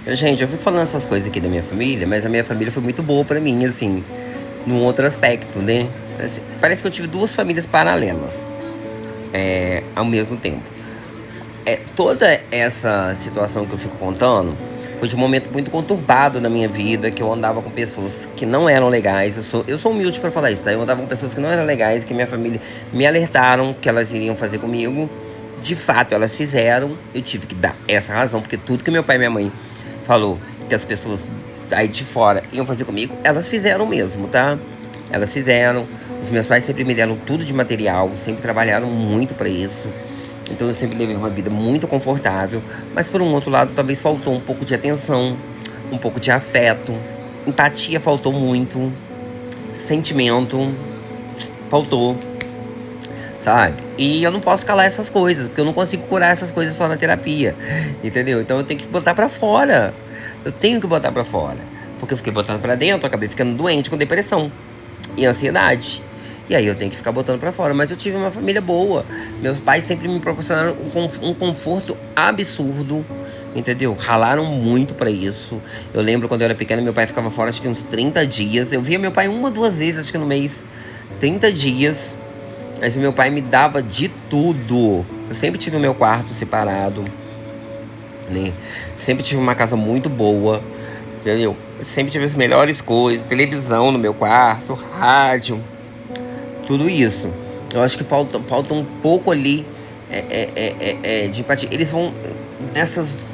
Gente, eu fico falando essas coisas aqui da minha família, mas a minha família foi muito boa pra mim, assim, num outro aspecto, né? Assim, parece que eu tive duas famílias paralelas, ao mesmo tempo. Toda essa situação que eu fico contando foi de um momento muito conturbado na minha vida, que eu andava com pessoas que não eram legais. Eu sou humilde pra falar isso, tá? Eu andava com pessoas que não eram legais, que minha família me alertaram que elas iriam fazer comigo. De fato, elas fizeram. Eu tive que dar essa razão, porque tudo que meu pai e minha mãe falou que as pessoas aí de fora iam fazer comigo, elas fizeram mesmo, tá? Elas fizeram. Os meus pais sempre me deram tudo de material, sempre trabalharam muito pra isso. Então eu sempre levei uma vida muito confortável, mas por um outro lado talvez faltou um pouco de atenção, um pouco de afeto, empatia faltou muito, sentimento faltou, sabe? E eu não posso calar essas coisas, porque eu não consigo curar essas coisas só na terapia, entendeu? Então eu tenho que botar pra fora. Eu tenho que botar pra fora, porque eu fiquei botando pra dentro, eu acabei ficando doente com depressão e ansiedade. E aí eu tenho que ficar botando pra fora. Mas eu tive uma família boa. Meus pais sempre me proporcionaram um conforto absurdo, entendeu? Ralaram muito pra isso. Eu lembro quando eu era pequeno, meu pai ficava fora acho que uns 30 dias. Eu via meu pai uma, duas vezes, acho que no mês. 30 dias. Mas o meu pai me dava de tudo. Eu sempre tive o meu quarto separado, né? Sempre tive uma casa muito boa, entendeu? Eu sempre tive as melhores coisas, televisão no meu quarto, rádio, tudo isso. Eu acho que falta um pouco ali de empatia. Eles vão nessas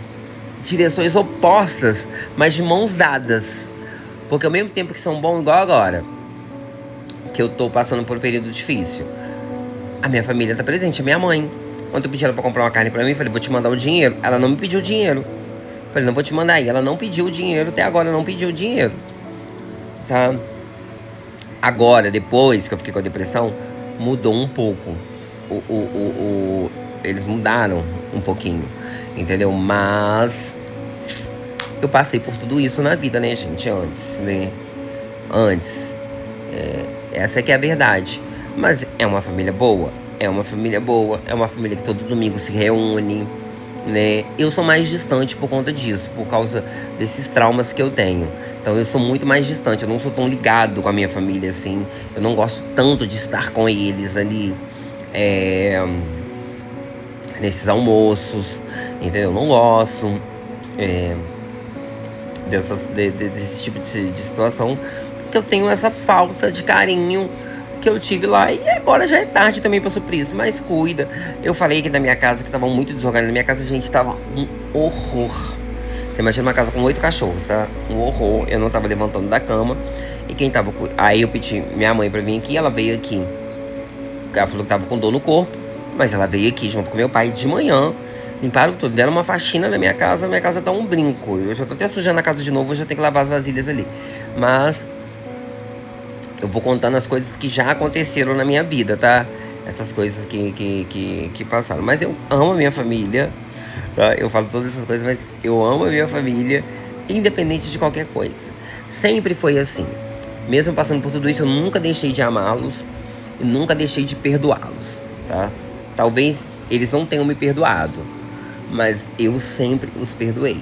direções opostas, mas de mãos dadas. Porque ao mesmo tempo que são bons, igual agora, que eu tô passando por um período difícil, a minha família tá presente, a minha mãe. Quando eu pedi ela pra comprar uma carne pra mim, falei, vou te mandar o dinheiro. Ela não me pediu o dinheiro. Falei, não vou te mandar aí. Ela não pediu o dinheiro, até agora não pediu o dinheiro. Tá? Agora, depois que eu fiquei com a depressão, mudou um pouco. Eles mudaram um pouquinho, entendeu? Mas eu passei por tudo isso na vida, né, gente? Antes, né? Antes. Essa é que é a verdade. Mas é uma família boa? É uma família boa. É uma família que todo domingo se reúne, né? Eu sou mais distante por conta disso, por causa desses traumas que eu tenho. Então eu sou muito mais distante, eu não sou tão ligado com a minha família assim. Eu não gosto tanto de estar com eles ali, é, nesses almoços, entendeu? Eu não gosto desse tipo de situação, porque eu tenho essa falta de carinho que eu tive lá. E agora já é tarde também pra suprir isso, mas cuida. Eu falei aqui da minha casa que tava muito desorganizada. Na minha casa, gente, tava um horror. Você imagina uma casa com 8 cachorros, tá? Um horror. Eu não tava levantando da cama. E quem tava. Aí eu pedi minha mãe pra vir aqui, ela veio aqui. Ela falou que tava com dor no corpo, mas ela veio aqui junto com meu pai de manhã. Limparam tudo, deram uma faxina na minha casa tá um brinco. Eu já tô até sujando a casa de novo, eu já tenho que lavar as vasilhas ali. Mas eu vou contando as coisas que já aconteceram na minha vida, tá? Essas coisas que passaram. Mas eu amo a minha família, tá? Eu falo todas essas coisas, mas eu amo a minha família, independente de qualquer coisa. Sempre foi assim. Mesmo passando por tudo isso, eu nunca deixei de amá-los e nunca deixei de perdoá-los, tá? Talvez eles não tenham me perdoado, mas eu sempre os perdoei,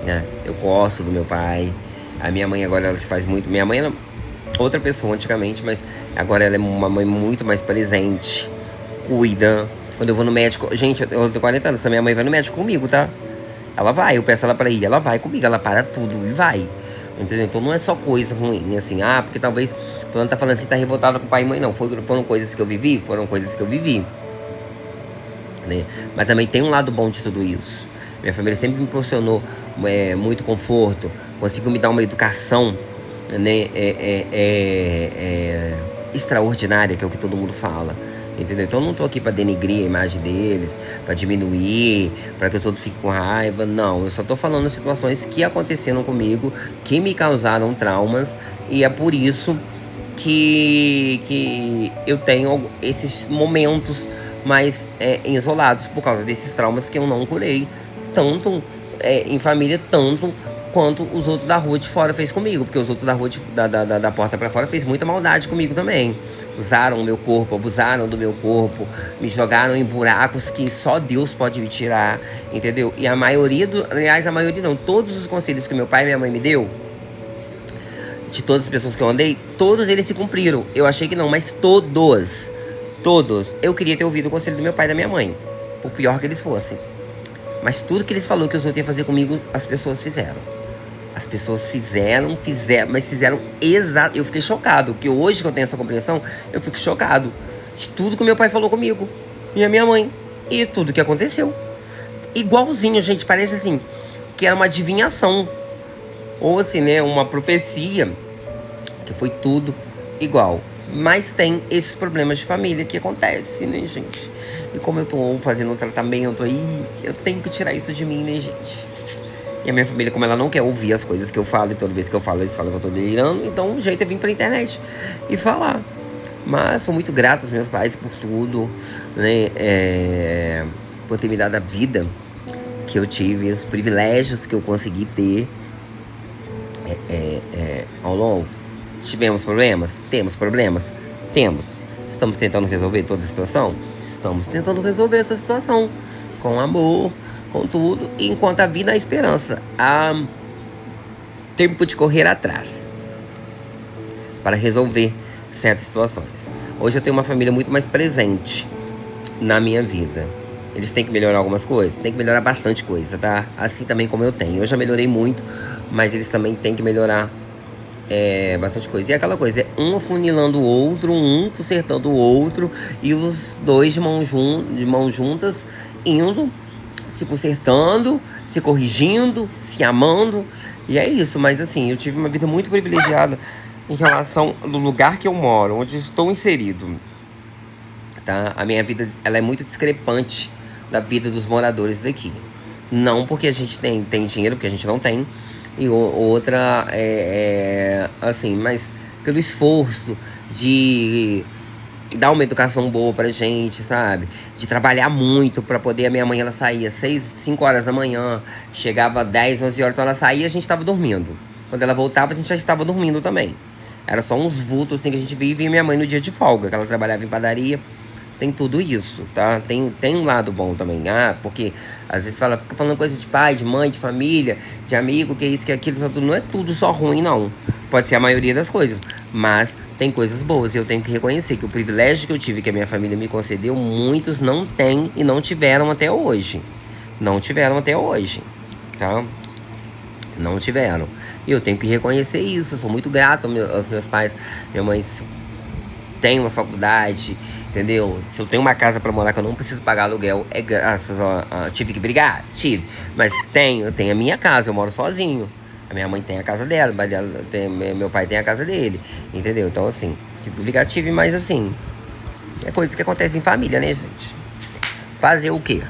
né? Eu gosto do meu pai. A minha mãe agora ela se faz muito. Minha mãe era outra pessoa antigamente, mas agora ela é uma mãe muito mais presente, cuida. Quando eu vou no médico, gente, eu tenho 40 anos, a minha mãe vai no médico comigo, tá? Ela vai, eu peço ela pra ir, ela vai comigo, ela para tudo e vai. Entendeu? Então não é só coisa ruim, assim, porque talvez fulano tá falando assim, tá revoltado com o pai e mãe, não. Foram coisas que eu vivi, foram coisas que eu vivi, né? Mas também tem um lado bom de tudo isso. Minha família sempre me proporcionou muito conforto, conseguiu me dar uma educação, né, extraordinária, que é o que todo mundo fala, entendeu? Então eu não tô aqui pra denegrir a imagem deles, pra diminuir, pra que os outros fiquem com raiva, não. Eu só tô falando situações que aconteceram comigo, que me causaram traumas, e é por isso que eu tenho esses momentos mais isolados, por causa desses traumas que eu não curei, tanto em família tanto quanto os outros da rua de fora fez comigo. Porque os outros da rua da porta pra fora fez muita maldade comigo também. Usaram o meu corpo, abusaram do meu corpo, me jogaram em buracos que só Deus pode me tirar, entendeu? E a maioria aliás, a maioria não, todos os conselhos que meu pai e minha mãe me deu, de todas as pessoas que eu andei, todos eles se cumpriram. Eu achei que não, mas todos. Eu queria ter ouvido o conselho do meu pai e da minha mãe, por pior que eles fossem. Mas tudo que eles falaram que os outros iam fazer comigo, as pessoas fizeram. As pessoas fizeram, mas fizeram exato. Eu fiquei chocado, porque hoje que eu tenho essa compreensão, eu fico chocado de tudo que meu pai falou comigo e a minha mãe. E tudo que aconteceu. Igualzinho, gente, parece assim, que era uma adivinhação. Ou assim, né, uma profecia, que foi tudo igual. Mas tem esses problemas de família que acontecem, né, gente? E como eu tô fazendo um tratamento aí, eu tenho que tirar isso de mim, né, gente? E a minha família, como ela não quer ouvir as coisas que eu falo, e toda vez que eu falo, eles falam que eu tô delirando, então o jeito é vir pra internet e falar. Mas sou muito grato aos meus pais por tudo, né? Por ter me dado a vida que eu tive, os privilégios que eu consegui ter ao longo. Tivemos problemas? Temos problemas? Temos. Estamos tentando resolver toda a situação? Estamos tentando resolver essa situação com amor, com tudo, e enquanto a vida, a esperança, há tempo de correr atrás para resolver certas situações. Hoje eu tenho uma família muito mais presente na minha vida. Eles têm que melhorar algumas coisas? Tem que melhorar bastante coisa, tá? Assim também como eu tenho. Eu já melhorei muito, mas eles também têm que melhorar bastante coisa. E aquela coisa, é um afunilando o outro, um consertando o outro, e os dois de mãos juntas, indo, se consertando, se corrigindo, se amando. E é isso, mas assim, eu tive uma vida muito privilegiada em relação ao lugar que eu moro, onde estou inserido, tá? A minha vida, ela é muito discrepante da vida dos moradores daqui. Não porque a gente tem dinheiro, porque a gente não tem. E outra assim, mas pelo esforço de dar uma educação boa pra gente, sabe? De trabalhar muito pra poder. A minha mãe, ela saía 5 horas da manhã, chegava 10, 11 horas, então ela saía e a gente tava dormindo. Quando ela voltava, a gente já estava dormindo também. Era só uns vultos assim que a gente via, e minha mãe no dia de folga, que ela trabalhava em padaria. Tem tudo isso, tá? Tem um lado bom também. Porque às vezes fica falando coisa de pai, de mãe, de família, de amigo, que isso, que aquilo, não é tudo só ruim, não. Pode ser a maioria das coisas, mas tem coisas boas. E eu tenho que reconhecer que o privilégio que eu tive, que a minha família me concedeu, muitos não têm e não tiveram até hoje. Não tiveram até hoje, tá? Não tiveram. E eu tenho que reconhecer isso. Eu sou muito grato aos meus pais. Minha mãe tem uma faculdade, entendeu? Se eu tenho uma casa pra morar que eu não preciso pagar aluguel, é graças a... Tive que brigar? Tive. Mas eu tenho a minha casa, eu moro sozinho. A minha mãe tem a casa dela, meu pai tem a casa dele, entendeu? Então, assim, tive que brigar, mas assim, é coisa que acontece em família, né, gente? Fazer o quê?